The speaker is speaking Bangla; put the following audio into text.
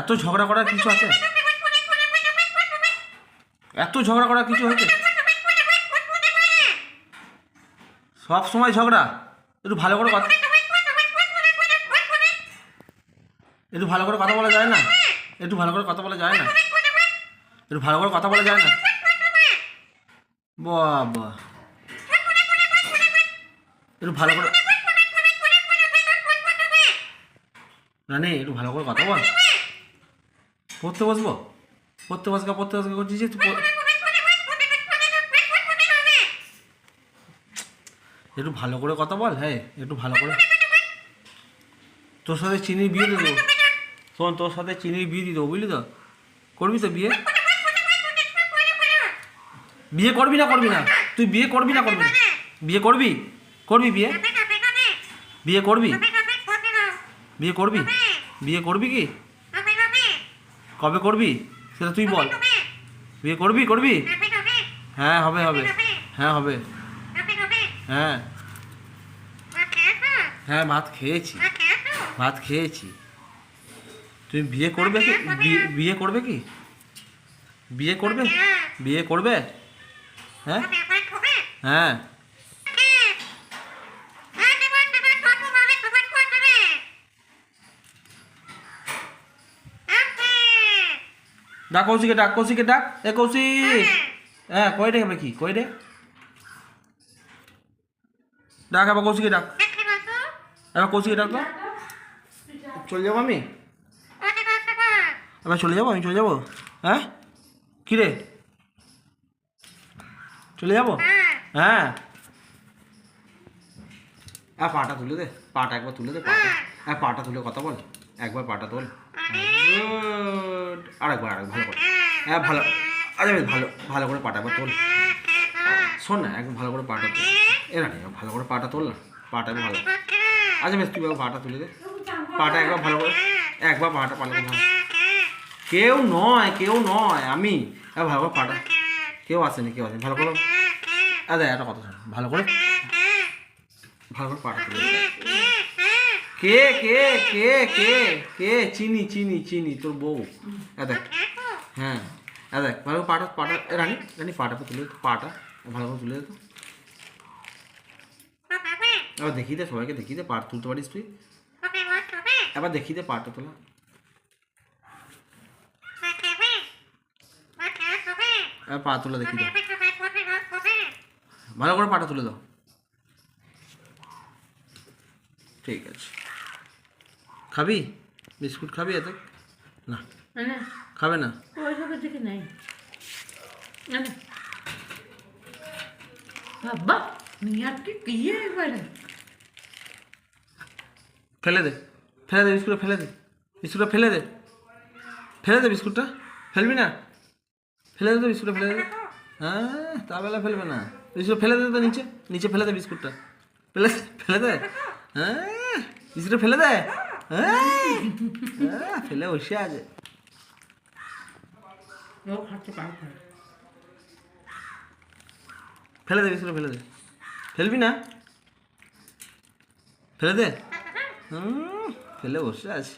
এত ঝগড়া করার কিছু আছে? এত ঝগড়া করার কিছু হয়েছে? সব সময় ঝগড়া? একটু ভালো করে কথা, একটু ভালো করে কথা বলা যায় না? একটু ভালো করে কথা বলা যায় না? একটু ভালো করে কথা বলা যায় না? বাবা, একটু ভালো করে রানী, একটু ভালো করে কথা বল। পড়তে বসবো? পড়তে বসকা করছিস যে একটু ভালো করে কথা বল। হ্যাঁ, একটু ভালো করে। তোর সাথে চিনির বিয়ে দিয়ে দেবো। শোন, তোর সাথে চিনির বিয়ে দিয়ে দেবো, বুঝলি তো? করবি তো বিয়ে? বিয়ে করবি না? করবি না? তুই বিয়ে করবি না? করবি না? বিয়ে করবি? করবি বিয়ে? বিয়ে করবি? বিয়ে করবি? বিয়ে করবি কি? কবে করবি সেটা তুই বল। বিয়ে করবি? করবি? হ্যাঁ, হবে হবে। হ্যাঁ, হবে। হ্যাঁ হ্যাঁ, ভাত খেয়েছি, ভাত খেয়েছি। তুমি বিয়ে করবে কি? বিয়ে করবে কি? বিয়ে করবে? বিয়ে করবে? হ্যাঁ হ্যাঁ। ডাক কৌশিকে, ডাক কৌশিকে, ডাক। এ কৌশিক, হ্যাঁ, কই রে? কি কই রে? ডাক আবার কৌশিকে, ডাক। এবার কৌশিকে ডাক তো। চলে যাবো আমি? এবার চলে যাবো? আমি চলে যাবো? হ্যাঁ, কী রে? চলে যাবো? হ্যাঁ। পাটা তুলে দে, পাটা একবার তুলে দে, পাটা। পাটা তুলে কথা বল, একবার পাটা তোল। আরেকবার, ভালো করে। হ্যাঁ, ভালো। আচ্ছা বেশ, ভালো ভালো করে পাটা একবার তোল। শোন না, একবার ভালো করে পাটা তোল। এরা নেই, ভালো করে পাটা তোল না, পাটা ভালো। আচ্ছা বেশ, তুই একবার পাটা তুলে দে, পাটা একবার ভালো করে। একবার পাটা ভালো করে। কেউ নয়, কেউ নয়, আমি। ভালো করে পাটা। কেউ আসেনি, কেউ আসেনি, ভালো করে। আচ্ছা, একটা কথা শোন, ভালো করে, ভালো করে পাটা তুলে দে। কে কে কে কে কে? চিনি চিনি চিনি, তোর বউ। দেখ, হ্যাঁ, দেখ, ভালো করে পাটা, পাটা। রানী, রানী, পাটা তুলে দে, পাটা ভালো করে তুলে দে তো। এবার দেখিয়ে দে, সবাইকে দেখিয়ে দে, পাট তুলতে পারিস তুই। এবার দেখিয়ে দে পাটা তোলা। এবার পা তুলে দেখিয়ে দাও, ভালো করে পাটা তুলে দাও। ঠিক আছে। খাবি বিস্কুট? খাবি এত? না, খাবে না? ফেলে দে, ফেলে দে বিস্কুটটা, ফেলে দে বিস্কুটটা, ফেলে দে, ফেলে দে বিস্কুটটা। ফেলবি না? ফেলে দে তো বিস্কুটটা, ফেলে দে। হ্যাঁ, তা বেলা ফেলবে না, বিস্কুট ফেলে দে তো নিচে, নিচে ফেলে দে বিস্কুটটা, ফেলে ফেলে দে। হ্যাঁ, বিস্কুটটা ফেলে দে। হ্যাঁ, ফেলে বসে আছে। ফেলে দে বিস্কুটটা, ফেলে দে। ফেলবি না? ফেলে দে। ফেলে বসে আছে।